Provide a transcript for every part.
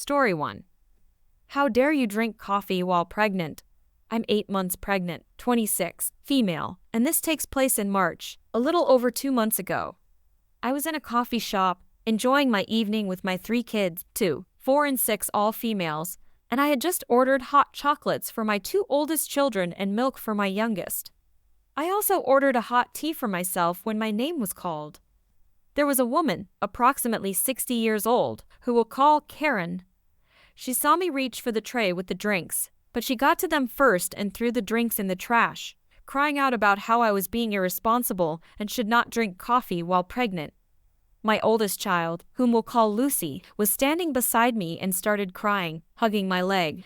Story 1. How dare you drink coffee while pregnant? I'm 8 months pregnant, 26, female, and this takes place in March, a little over 2 months ago. I was in a coffee shop, enjoying my evening with my 3 kids, 2, 4 and 6, all females, and I had just ordered hot chocolates for my 2 oldest children and milk for my youngest. I also ordered a hot tea for myself when my name was called. There was a woman, approximately 60 years old, who we'll call Karen. She saw me reach for the tray with the drinks, but she got to them first and threw the drinks in the trash, crying out about how I was being irresponsible and should not drink coffee while pregnant. My oldest child, whom we'll call Lucy, was standing beside me and started crying, hugging my leg.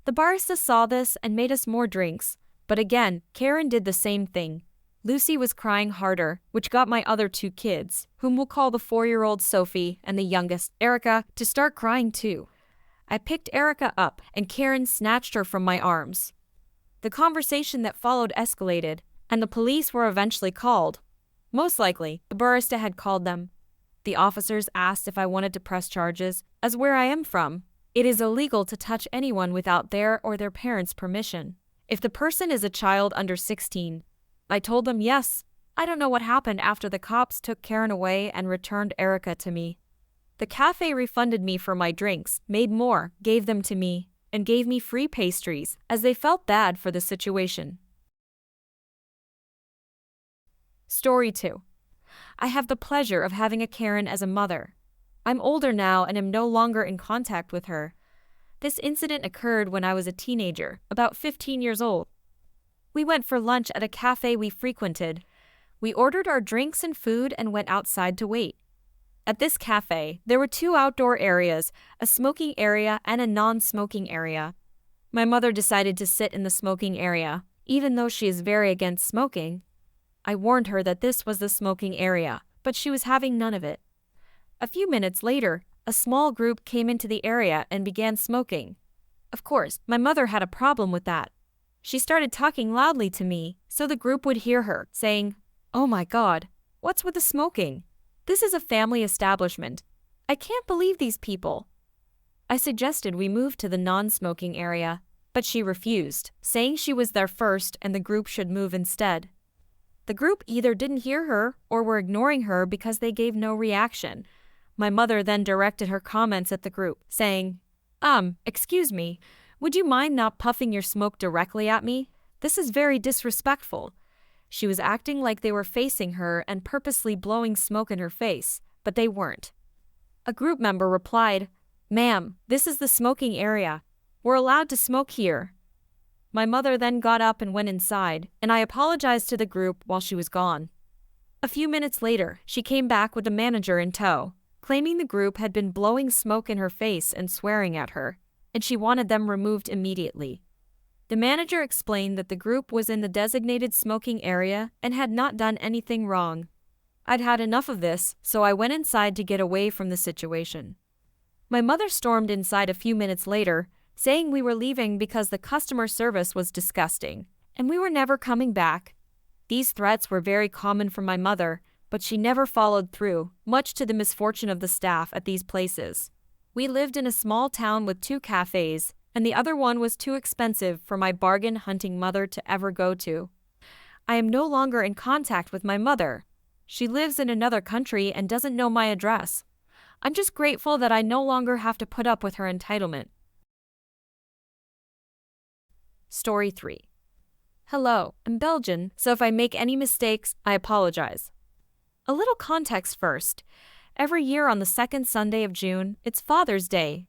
The barista saw this and made us more drinks, but again, Karen did the same thing. Lucy was crying harder, which got my other 2 kids, whom we'll call the 4-year-old Sophie and the youngest, Erica, to start crying too. I picked Erica up and Karen snatched her from my arms. The conversation that followed escalated, and the police were eventually called. Most likely, the barista had called them. The officers asked if I wanted to press charges, as where I am from, it is illegal to touch anyone without their or their parents' permission. If the person is a child under 16, I told them yes. I don't know what happened after the cops took Karen away and returned Erica to me. The cafe refunded me for my drinks, made more, gave them to me, and gave me free pastries, as they felt bad for the situation. Story 2. I have the pleasure of having a Karen as a mother. I'm older now and am no longer in contact with her. This incident occurred when I was a teenager, about 15 years old. We went for lunch at a cafe we frequented. We ordered our drinks and food and went outside to wait. At this cafe, there were 2 outdoor areas, a smoking area and a non-smoking area. My mother decided to sit in the smoking area, even though she is very against smoking. I warned her that this was the smoking area, but she was having none of it. A few minutes later, a small group came into the area and began smoking. Of course, my mother had a problem with that. She started talking loudly to me, so the group would hear her, saying, "Oh my God, what's with the smoking? This is a family establishment. I can't believe these people." I suggested we move to the non-smoking area, but she refused, saying she was there first and the group should move instead. The group either didn't hear her or were ignoring her because they gave no reaction. My mother then directed her comments at the group, saying, "Excuse me, would you mind not puffing your smoke directly at me? This is very disrespectful." She was acting like they were facing her and purposely blowing smoke in her face, but they weren't. A group member replied, "Ma'am, this is the smoking area. We're allowed to smoke here." My mother then got up and went inside, and I apologized to the group while she was gone. A few minutes later, she came back with the manager in tow, claiming the group had been blowing smoke in her face and swearing at her, and she wanted them removed immediately. The manager explained that the group was in the designated smoking area and had not done anything wrong. I'd had enough of this, so I went inside to get away from the situation. My mother stormed inside a few minutes later, saying we were leaving because the customer service was disgusting, and we were never coming back. These threats were very common from my mother, but she never followed through, much to the misfortune of the staff at these places. We lived in a small town with 2 cafes, and the other one was too expensive for my bargain-hunting mother to ever go to. I am no longer in contact with my mother. She lives in another country and doesn't know my address. I'm just grateful that I no longer have to put up with her entitlement. Story 3. Hello, I'm Belgian, so if I make any mistakes, I apologize. A little context first. Every year on the 2nd Sunday of June, it's Father's Day.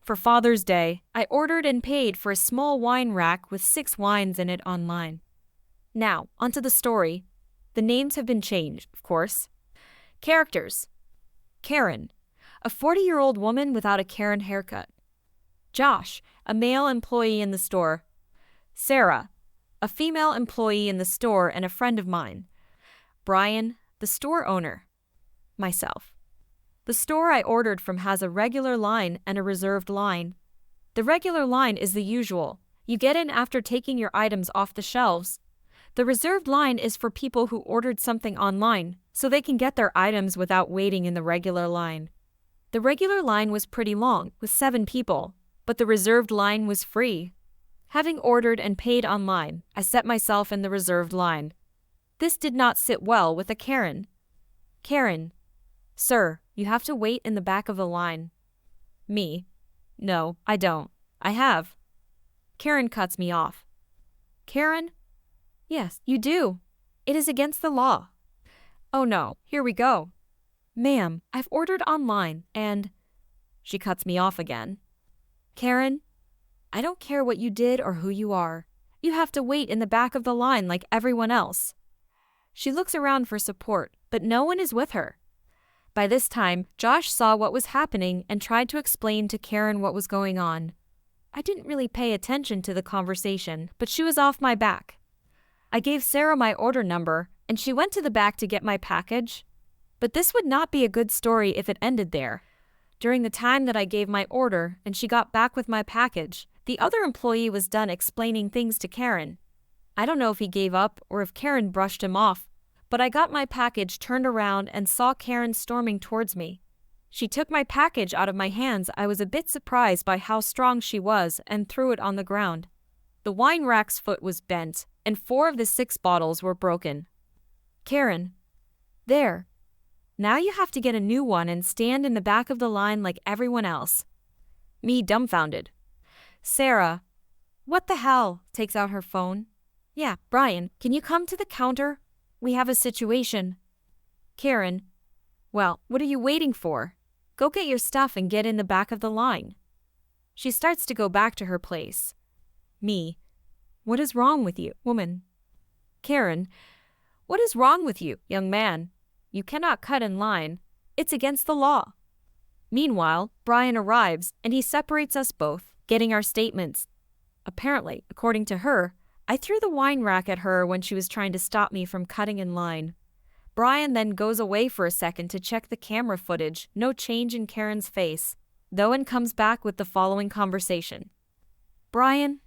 For Father's Day, I ordered and paid for a small wine rack with 6 wines in it online. Now, onto the story. The names have been changed, of course. Characters. Karen, a 40-year-old woman without a Karen haircut. Josh, a male employee in the store. Sarah, a female employee in the store and a friend of mine. Brian, the store owner. Myself. The store I ordered from has a regular line and a reserved line. The regular line is the usual. You get in after taking your items off the shelves. The reserved line is for people who ordered something online, so they can get their items without waiting in the regular line. The regular line was pretty long, with 7 people, but the reserved line was free. Having ordered and paid online, I set myself in the reserved line. This did not sit well with a Karen. Karen: "Sir, you have to wait in the back of the line." Me: "No, I don't. I have." Karen cuts me off. Karen: "Yes, you do. It is against the law." Oh no, here we go. "Ma'am, I've ordered online and..." She cuts me off again. Karen: "I don't care what you did or who you are. You have to wait in the back of the line like everyone else." She looks around for support, but no one is with her. By this time, Josh saw what was happening and tried to explain to Karen what was going on. I didn't really pay attention to the conversation, but she was off my back. I gave Sarah my order number, and she went to the back to get my package. But this would not be a good story if it ended there. During the time that I gave my order and she got back with my package, the other employee was done explaining things to Karen. I don't know if he gave up or if Karen brushed him off, but I got my package, turned around, and saw Karen storming towards me. She took my package out of my hands. I was a bit surprised by how strong she was and threw it on the ground. The wine rack's foot was bent, and 4 of the 6 bottles were broken. Karen: "There. Now you have to get a new one and stand in the back of the line like everyone else." Me dumbfounded. Sarah: "What the hell?" Takes out her phone. "Yeah, Brian, can you come to the counter? We have a situation." Karen: "Well, what are you waiting for? Go get your stuff and get in the back of the line." She starts to go back to her place. Me: "What is wrong with you, woman?" Karen: "What is wrong with you, young man? You cannot cut in line. It's against the law." Meanwhile, Brian arrives and he separates us both, getting our statements. Apparently, according to her, I threw the wine rack at her when she was trying to stop me from cutting in line. Brian then goes away for a second to check the camera footage. No change in Karen's face, though, and comes back with the following conversation. Brian: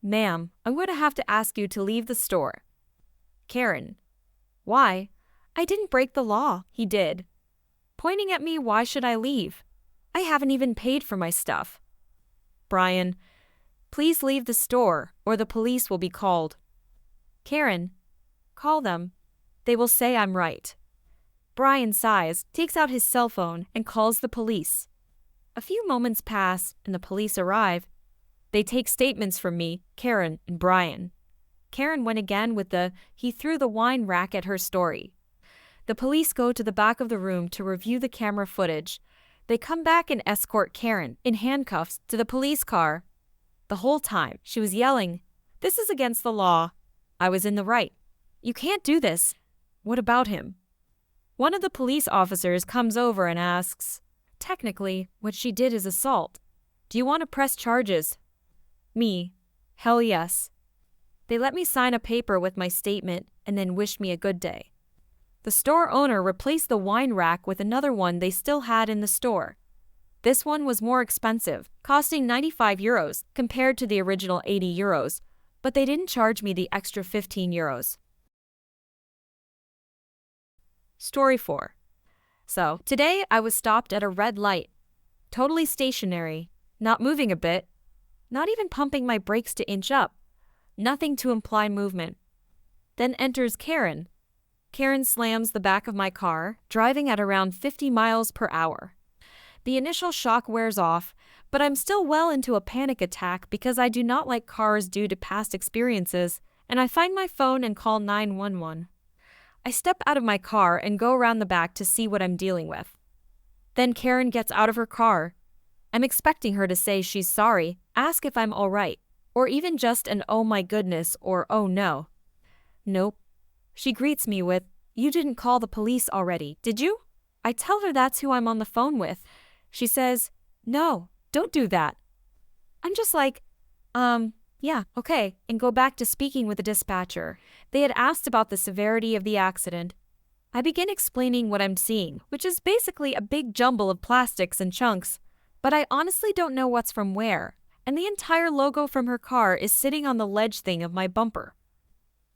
"Ma'am, I'm going to have to ask you to leave the store." Karen: "Why? I didn't break the law." "He did." Pointing at me: "Why should I leave? I haven't even paid for my stuff." Brian: "Please leave the store or the police will be called." Karen: "Call them. They will say I'm right." Brian sighs, takes out his cell phone, and calls the police. A few moments pass and the police arrive. They take statements from me, Karen, and Brian. Karen went again with the "he threw the wine rack at her" story. The police go to the back of the room to review the camera footage. They come back and escort Karen, in handcuffs, to the police car. The whole time, she was yelling, "This is against the law. I was in the right. You can't do this. What about him?" One of the police officers comes over and asks, "Technically, what she did is assault. Do you want to press charges?" Me: "Hell yes." They let me sign a paper with my statement and then wished me a good day. The store owner replaced the wine rack with another one they still had in the store. This one was more expensive, costing €95 compared to the original €80, but they didn't charge me the extra €15. Story 4. So, today I was stopped at a red light. Totally stationary, not moving a bit, not even pumping my brakes to inch up, nothing to imply movement. Then enters Karen. Karen slams the back of my car, driving at around 50 miles per hour. The initial shock wears off, but I'm still well into a panic attack because I do not like cars due to past experiences, and I find my phone and call 911. I step out of my car and go around the back to see what I'm dealing with. Then Karen gets out of her car. I'm expecting her to say she's sorry, ask if I'm all right, or even just an "oh my goodness" or "oh no." Nope. She greets me with, "You didn't call the police already, did you?" I tell her that's who I'm on the phone with. She says, "No, don't do that." I'm just like, yeah, okay, and go back to speaking with the dispatcher. They had asked about the severity of the accident. I begin explaining what I'm seeing, which is basically a big jumble of plastics and chunks, but I honestly don't know what's from where, and the entire logo from her car is sitting on the ledge thing of my bumper.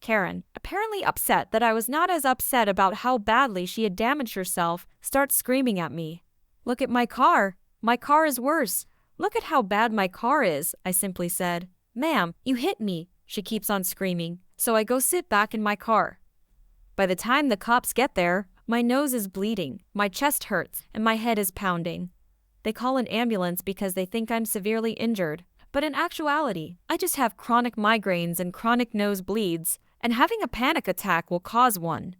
Karen, apparently upset that I was not as upset about how badly she had damaged herself, starts screaming at me. Look at my car. My car is worse. Look at how bad my car is, I simply said. Ma'am, you hit me, she keeps on screaming, so I go sit back in my car. By the time the cops get there, my nose is bleeding, my chest hurts, and my head is pounding. They call an ambulance because they think I'm severely injured, but in actuality, I just have chronic migraines and chronic nosebleeds, and having a panic attack will cause one.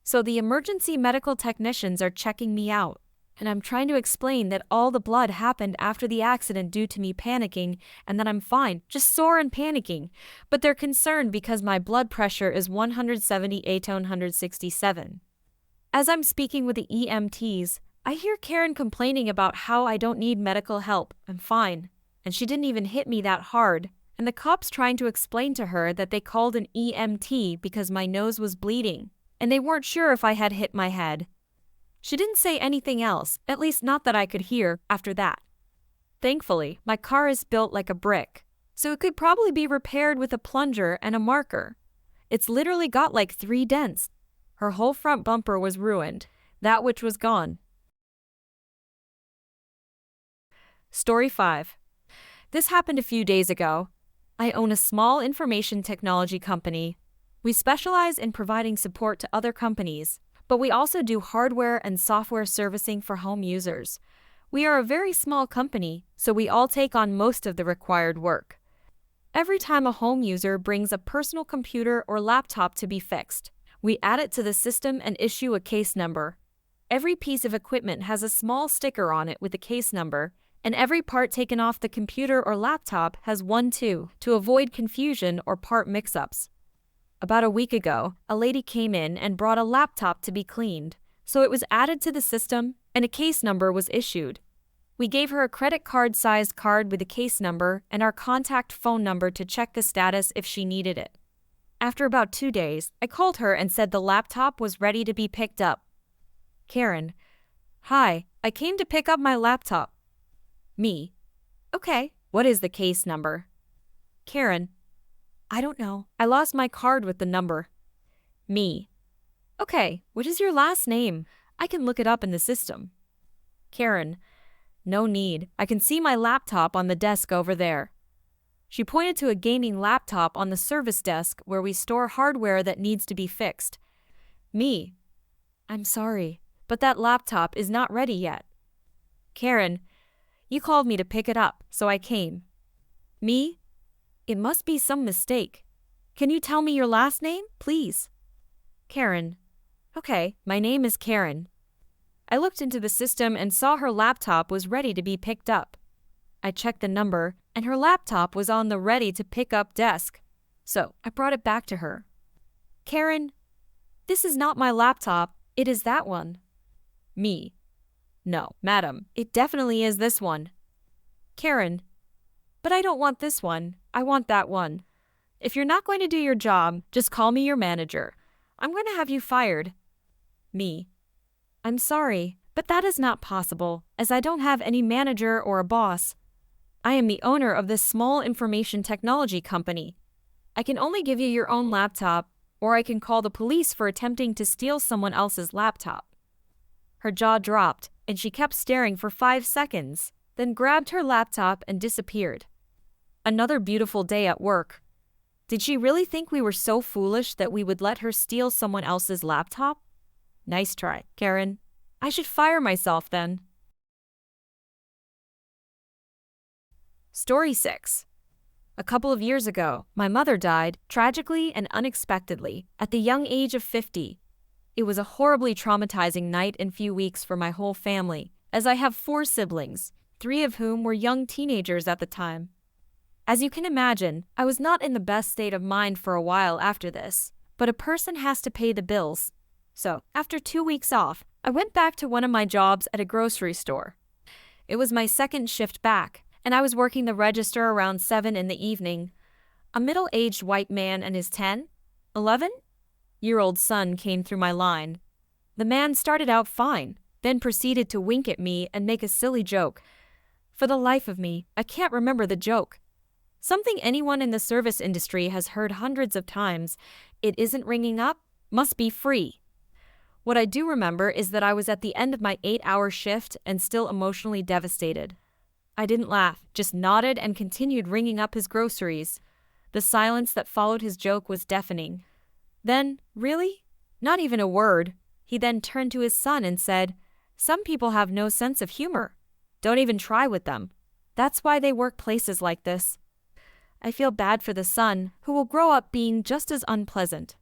So the emergency medical technicians are checking me out, and I'm trying to explain that all the blood happened after the accident due to me panicking and that I'm fine, just sore and panicking, but they're concerned because my blood pressure is 170/167. As I'm speaking with the EMTs, I hear Karen complaining about how I don't need medical help, I'm fine, and she didn't even hit me that hard, and the cops trying to explain to her that they called an EMT because my nose was bleeding, and they weren't sure if I had hit my head. She didn't say anything else, at least not that I could hear, after that. Thankfully, my car is built like a brick, so it could probably be repaired with a plunger and a marker. It's literally got like 3 dents. Her whole front bumper was ruined, that which was gone. Story 5. This happened a few days ago. I own a small information technology company. We specialize in providing support to other companies, but we also do hardware and software servicing for home users. We are a very small company, so we all take on most of the required work. Every time a home user brings a personal computer or laptop to be fixed, we add it to the system and issue a case number. Every piece of equipment has a small sticker on it with the case number, and every part taken off the computer or laptop has one too, to avoid confusion or part mix-ups. About a week ago, a lady came in and brought a laptop to be cleaned, so it was added to the system and a case number was issued. We gave her a credit card-sized card with a case number and our contact phone number to check the status if she needed it. After about 2 days, I called her and said the laptop was ready to be picked up. Karen: Hi, I came to pick up my laptop. Me: Okay, what is the case number? Karen: I don't know. I lost my card with the number. Me: Okay, what is your last name? I can look it up in the system. Karen: No need. I can see my laptop on the desk over there. She pointed to a gaming laptop on the service desk where we store hardware that needs to be fixed. Me: I'm sorry, but that laptop is not ready yet. Karen: You called me to pick it up, so I came. Me: It must be some mistake. Can you tell me your last name, please? Karen: Okay, my name is Karen. I looked into the system and saw her laptop was ready to be picked up. I checked the number, and her laptop was on the ready-to-pick-up desk, so I brought it back to her. Karen: This is not my laptop, it is that one. Me: No, madam, it definitely is this one. Karen: But I don't want this one, I want that one. If you're not going to do your job, just call me your manager. I'm going to have you fired. Me: I'm sorry, but that is not possible, as I don't have any manager or a boss. I am the owner of this small information technology company. I can only give you your own laptop, or I can call the police for attempting to steal someone else's laptop. Her jaw dropped, and she kept staring for 5 seconds, then grabbed her laptop and disappeared. Another beautiful day at work. Did she really think we were so foolish that we would let her steal someone else's laptop? Nice try, Karen. I should fire myself then. Story 6. A couple of years ago, my mother died, tragically and unexpectedly, at the young age of 50. It was a horribly traumatizing night and few weeks for my whole family, as I have 4 siblings, 3 of whom were young teenagers at the time. As you can imagine, I was not in the best state of mind for a while after this, but a person has to pay the bills. So, after 2 weeks off, I went back to one of my jobs at a grocery store. It was my second shift back, and I was working the register around 7 in the evening. A middle-aged white man and his 10, 11-year-old son came through my line. The man started out fine, then proceeded to wink at me and make a silly joke. For the life of me, I can't remember the joke. Something anyone in the service industry has heard hundreds of times. It isn't ringing up, must be free. What I do remember is that I was at the end of my 8-hour shift and still emotionally devastated. I didn't laugh, just nodded and continued ringing up his groceries. The silence that followed his joke was deafening. Then, really? Not even a word. He then turned to his son and said, "Some people have no sense of humor. Don't even try with them. That's why they work places like this." I feel bad for the son, who will grow up being just as unpleasant.